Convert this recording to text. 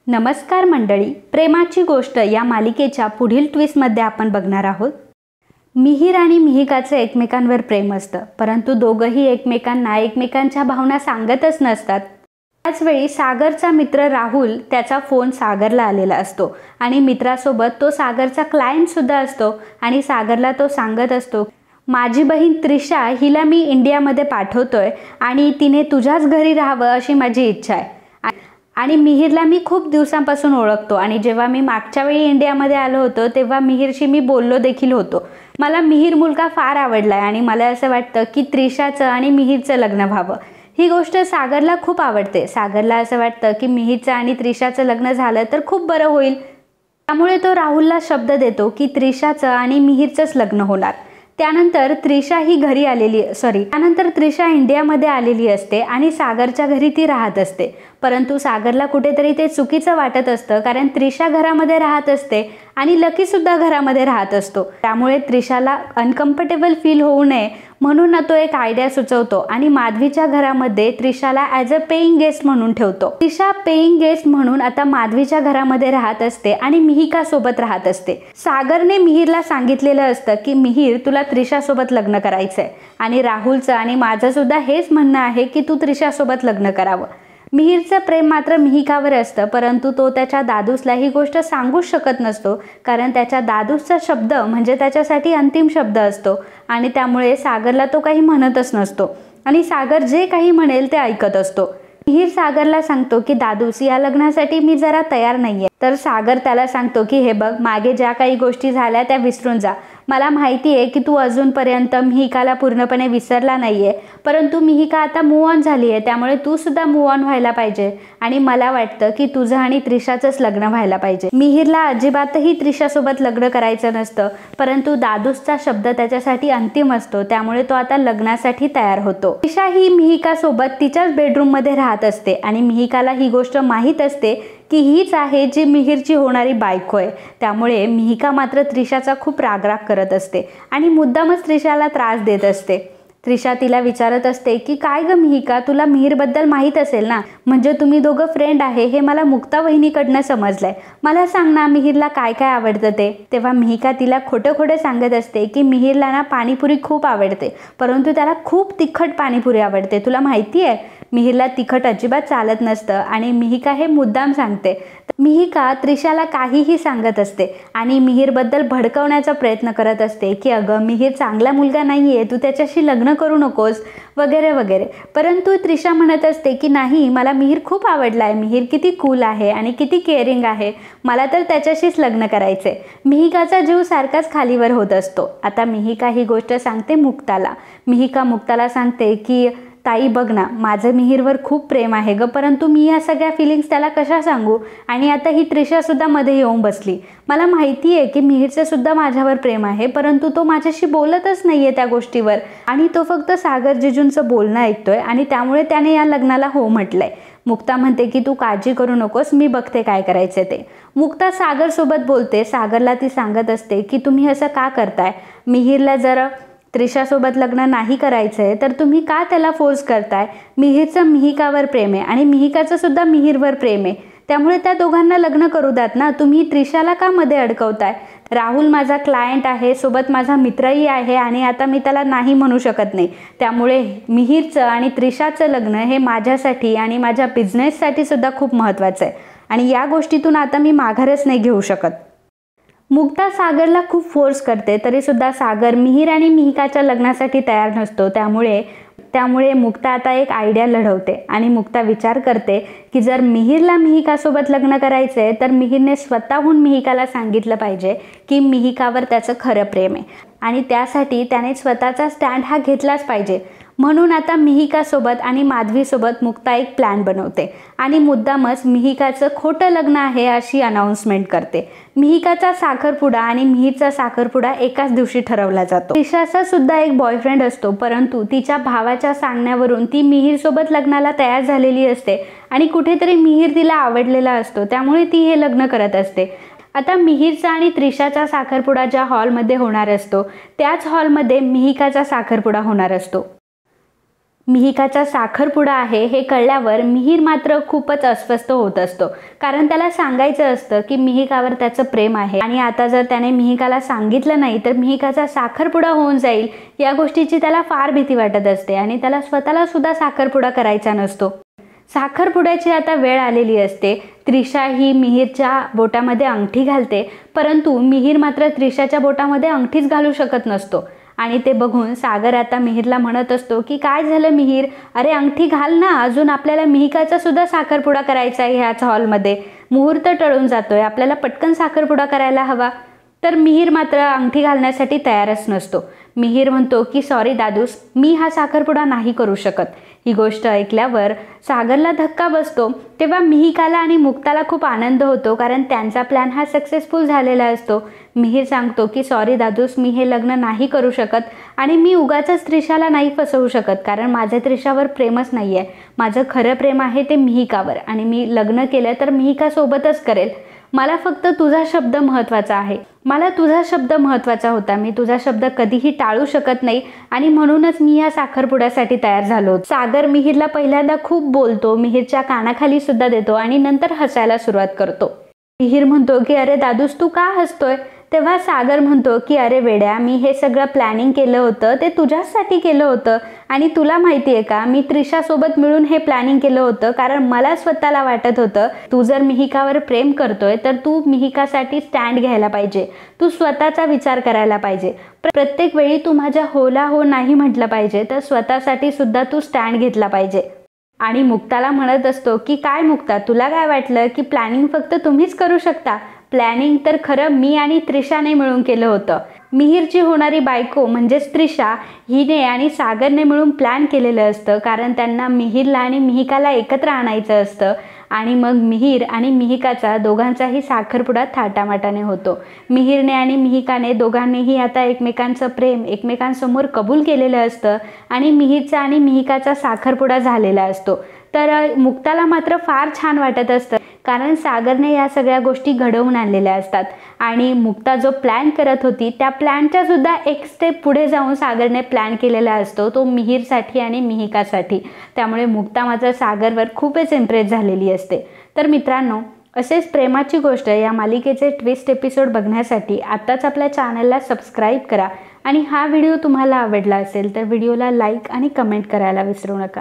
नमस्कार मंडळी, प्रेमाची गोष्ट या मालिकेच्या पुढील ट्विस्टमध्ये आपण बघणार आहोत. मिहिर आणि मिहिकाचं एकमेकांवर प्रेम असतं, परंतु दोघंही एकमेकांना एकमेकांच्या भावना सांगतच नसतात. त्याचवेळी सागरचा मित्र राहुल त्याचा फोन सागरला आलेला असतो आणि मित्रासोबत तो सागरचा क्लायंटसुद्धा असतो आणि सागरला तो सांगत असतो, माझी बहीण त्रिशा हिला मी इंडियामध्ये पाठवतोय आणि तिने तुझ्याच घरी राहावं अशी माझी इच्छा आहे. आणि मिहिरला मी खूप दिवसांपासून ओळखतो आणि जेव्हा मी मागच्या वेळी इंडियामध्ये आलो होतो तेव्हा मिहिरशी मी बोललो देखील होतो. मला मिहिर मुलगा फार आवडला आहे आणि मला असं वाटतं की त्रिशाचं आणि मिहिरचं लग्न व्हावं. ही गोष्ट सागरला खूप आवडते. सागरला असं वाटतं की मिहिरचं आणि त्रिशाचं लग्न झालं तर खूप बरं होईल. त्यामुळे तो राहुलला शब्द देतो की त्रिशाचं आणि मिहिरचंच लग्न होणार. त्यानंतर त्रिशा इंडियामध्ये आलेली असते आणि सागरच्या घरी ती राहत असते. परंतु सागरला कुठेतरी ते चुकीचं वाटत असतं, कारण त्रिशा घरामध्ये राहत असते आणि लकीसुद्धा घरामध्ये राहत असतो. त्यामुळे त्रिशाला अनकम्फर्टेबल फील होऊ नये म्हणून तो एक आयडिया सुचवतो आणि माधवीच्या घरामध्ये Trishala as a paying guest म्हणून ठेवतो. त्रिशा पेईंग गेस्ट म्हणून आता माधवीच्या घरामध्ये राहत असते आणि मिहिका सोबत राहत असते. सागरने मिहिरला सांगितलेलं असतं की मिहिर, तुला त्रिशासोबत लग्न करायचंय आणि राहुलचं आणि माझं सुद्धा हेच म्हणणं आहे की तू त्रिशासोबत लग्न करावं. मिहिरचं प्रेम मात्र मिहिकावर असतं, परंतु तो त्याच्या दादूसला ही गोष्ट सांगूच शकत नसतो, कारण त्याच्या दादूसचा शब्द म्हणजे त्याच्यासाठी अंतिम शब्द असतो आणि त्यामुळे सागरला तो काही म्हणतच नसतो आणि सागर जे काही म्हणेल ते ऐकत असतो. मिहिर सागरला सांगतो की दादूस, या लग्नासाठी मी जरा तयार नाहीये. तर सागर त्याला सांगतो की हे बघ, मागे ज्या काही गोष्टी झाल्या त्या विसरून जा. मला माहिती आहे की तू अजूनपर्यंत मिहिकाला पूर्णपणे विसरला नाहीये, परंतु मिहिका आता मूव्ह ऑन झाली आहे, त्यामुळे तू सुद्धा मूव्ह ऑन व्हायला पाहिजे आणि मला वाटतं की तुझं आणि त्रिशाचंच लग्न व्हायला पाहिजे. मिहिरला अजिबातही त्रिशासोबत लग्न करायचं नसतं, परंतु दादूसचा शब्द त्याच्यासाठी अंतिम असतो, त्यामुळे तो आता लग्नासाठी तयार होतो. त्रिशा ही मिहिकासोबत तिच्याच बेडरूममध्ये राहत असते आणि मिहिकाला ही गोष्ट माहीत असते की हीच आहे जी मिहिरची होणारी बायको आहे. त्यामुळे मिहिका मात्र त्रिशाचा खूप रागराग करत असते आणि मुद्दामच त्रिशाला त्रास देत असते. त्रिशा तिला विचारत असते की काय ग मिहिका, तुला मिहिरबद्दल माहीत असेल ना, म्हणजे तुम्ही दोघं फ्रेंड आहे हे मला मुक्ता वहिनीकडनं समजलंय. मला सांग ना, मिहिरला काय काय आवडतं ते. तेव्हा मिहिका तिला खोटं खोटं सांगत असते की मिहिरला ना पाणीपुरी खूप आवडते, परंतु त्याला खूप तिखट पाणीपुरी आवडते. तुला माहिती आहे, मिहिरला तिखट अजिबात चालत नसतं आणि मिहिका हे मुद्दाम सांगते. मिहिका त्रिशाला काहीही सांगत असते आणि मिहिरबद्दल भडकवण्याचा प्रयत्न करत असते की अगं, मिहिर चांगला मुलगा नाहीये, तू त्याच्याशी लग्न करू नकोस वगैरे वगैरे. परंतु त्रिशा म्हणत असते की नाही, मला मिहिर खूप आवडला आहे. मिहिर किती कूल आहे आणि किती केअरिंग आहे, मला तर त्याच्याशीच लग्न करायचे. मिहिकाचा जीव सारखाच खालीवर होत असतो. आता मिहिका ही गोष्ट सांगते मुक्ताला. मिहिका मुक्ताला सांगते की ताई बघ ना, माझं मिहिरवर खूप प्रेम आहे ग, परंतु मी या सगळ्या फिलिंग्स त्याला कशा सांगू. आणि आता ही त्रिशासुद्धा मध्ये येऊन बसली. मला माहिती आहे की मिहिरचं सुद्धा माझ्यावर प्रेम आहे, परंतु तो माझ्याशी बोलतच नाहीये त्या गोष्टीवर आणि तो फक्त सागर जिजूंचं बोलणं ऐकतोय आणि त्यामुळे त्याने या लग्नाला हो म्हटलंय. मुक्ता म्हणते की तू काळजी करू नकोस, मी बघते काय करायचे ते. मुक्ता सागरसोबत बोलते. सागरला ती सांगत असते की तुम्ही असं का करताय, मिहिरला जरा त्रिशासोबत लग्न नाही करायचंय तर तुम्ही का त्याला फोर्स करताय. मिहिरचं मिहिकावर प्रेम आहे आणि मिहिकाचं सुद्धा मिहिरवर प्रेम आहे, त्यामुळे त्या दोघांना लग्न करू द्यात ना. तुम्ही त्रिशाला का मध्ये अडकवताय. राहुल माझा क्लायंट आहे, सोबत माझा मित्रही आहे आणि आता मी त्याला नाही म्हणू शकत नाही. त्यामुळे मिहिरचं आणि त्रिशाचं लग्न हे माझ्यासाठी आणि माझ्या बिझनेससाठी सुद्धा खूप महत्त्वाचं आहे आणि या गोष्टीतून आता मी माघारच नाही घेऊ शकत. मुक्ता सागरला खूप फोर्स करते, तरी सुद्धा सागर मिहिर आणि मिहिकाच्या लग्नासाठी तयार नसतो. त्यामुळे मुक्ता आता एक आयडिया लढवते आणि मुक्ता विचार करते की जर मिहिरला मिहिकासोबत लग्न करायचंय तर मिहिरने स्वतःहून मिहिकाला सांगितलं पाहिजे की मिहिकावर त्याचं खरं प्रेम आहे आणि त्यासाठी त्याने स्वतःचा स्टँड हा घेतलाच पाहिजे. म्हणून आता मिहिकासोबत आणि माधवीसोबत मुक्ता एक प्लॅन बनवते आणि मुद्दामच मिहिकाचं खोटं लग्न आहे अशी अनाऊन्समेंट करते. मिहिकाचा साखरपुडा आणि मिहिरचा साखरपुडा एकाच दिवशी ठरवला जातो. त्रिशाचा सुद्धा एक बॉयफ्रेंड असतो, परंतु तिच्या भावाच्या सांगण्यावरून ती मिहिरसोबत लग्नाला तयार झालेली असते आणि कुठेतरी मिहिर तिला आवडलेला असतो, त्यामुळे ती हे लग्न करत असते. आता मिहिरचा आणि त्रिशाचा साखरपुडा ज्या हॉलमध्ये होणार असतो त्याच हॉलमध्ये मिहिकाचा साखरपुडा होणार असतो. मिहिकाचा साखरपुडा आहे हे कळल्यावर मिहीर मात्र खूपच अस्वस्थ होत असतो, कारण त्याला सांगायचं असतं की मिहिकावर त्याचं प्रेम आहे आणि आता जर त्याने मिहिकाला सांगितलं नाही तर मिहिकाचा साखरपुडा होऊन जाईल या गोष्टीची त्याला फार भीती वाटत असते आणि त्याला स्वतःला सुद्धा साखरपुडा करायचा नसतो। साखरपुड्याची आता वेळ आलेली असते। त्रिशा ही मिहीरच्या बोटामध्ये अंगठी घालते, परंतु मिहीर मात्र त्रिशाच्या बोटामध्ये अंगठीच घालू शकत नसतो आणि ते बघून सागर आता मिहीरला म्हणत असतो की काय झालं मिहीर, अरे अंगठी घाल ना, अजून आपल्याला मिहिकाचा सुद्धा साखरपुडा करायचा आहे ह्याच हॉलमध्ये, मुहूर्त टळून जातोय, आपल्याला पटकन साखरपुडा करायला हवा। तर मिहीर मात्र अंगठी घालण्यासाठी तयारच नसतो। मिहीर म्हणतो की सॉरी दादूस, मी हा साखरपुडा नाही करू शकत। ही गोष्ट ऐकल्यावर सागरला धक्का बसतो। तेव्हा मिहिकाला आणि मुक्ताला खूप आनंद होतो, कारण त्यांचा प्लॅन हा सक्सेसफुल झालेला असतो। मिहीर सांगतो की सॉरी दादूस, मी हे लग्न नाही करू शकत आणि मी उगाचच त्रिशाला नाही फसवू शकत, कारण माझे त्रिशावर प्रेमच नाही आहे। माझं खरं प्रेम आहे ते मिहिकावर आणि मी लग्न केलं तर मिहिकासोबतच करेल। मला फक्त तुझा शब्द महत्त्वाचा आहे, मला तुझा शब्द महत्त्वाचा होता, मी तुझा शब्द कधीही टाळू शकत नाही आणि म्हणूनच मी या साखरपुड्यासाठी तयार झालो। सागर मिहीरला पहिल्यांदा खूप बोलतो, मिहीरच्या कानाखाली सुद्धा देतो आणि नंतर हसायला सुरुवात करतो। मिहीर म्हणतो की अरे दादूस, तू का हसतोय? तेव्हा सागर म्हणतो की अरे वेड्या, मी हे सगळं प्लॅनिंग केलं होतं ते तुझ्यासाठी केलं होतं आणि तुला माहिती आहे का, मी त्रिशासोबत मिळून हे प्लॅनिंग केलं होतं, कारण मला स्वतःला वाटत होतं तू जर मिहिकावर प्रेम करतोय तर तू मिहिकासाठी स्टँड घ्यायला पाहिजे, तू स्वतःचा विचार करायला पाहिजे, प्रत्येक वेळी तू माझ्या होला हो नाही म्हटलं पाहिजे, तर स्वतःसाठी सुद्धा तू स्टँड घेतला पाहिजे। आणि मुक्ताला म्हणत असतो की काय मुक्ता, तुला काय वाटलं की प्लॅनिंग फक्त तुम्हीच करू शकता? प्लॅनिंग तर खरं मी आणि त्रिशाने मिळून केलं होतं। मिहीरची होणारी बायको म्हणजेच त्रिशा हिने आणि सागरने मिळून प्लॅन केलेलं असतं, कारण त्यांना मिहीरला आणि मिहिकाला एकत्र आणायचं असतं आणि मग मिहीर आणि मिहिकाचा दोघांचाही साखरपुडा थाटामाटाने होतो। मिहीरने आणि मिहिकाने दोघांनीही आता एकमेकांचं प्रेम एकमेकांसमोर कबूल केलेलं असतं आणि मिहीरचा आणि मिहिकाचा साखरपुडा झालेला असतो। तर मुक्ताला मात्र फार छान वाटत असतं, कारण सागरने या सगळ्या गोष्टी घडवून आणलेल्या असतात आणि मुक्ता जो प्लॅन करत होती त्या प्लॅनच्या सुद्धा एक स्टेप पुढे जाऊन सागरने प्लॅन केलेला असतो, तो मिहीरसाठी आणि मिहिकासाठी। त्यामुळे मुक्ता मात्र सागरवर खूपच इम्प्रेस झालेली असते। तर मित्रांनो, असेच प्रेमाची गोष्ट या मालिकेचे ट्विस्ट एपिसोड बघण्यासाठी आत्ताच आपल्या चॅनलला सबस्क्राईब करा आणि हा व्हिडिओ तुम्हाला आवडला असेल तर व्हिडिओला लाईक आणि कमेंट करायला विसरू नका।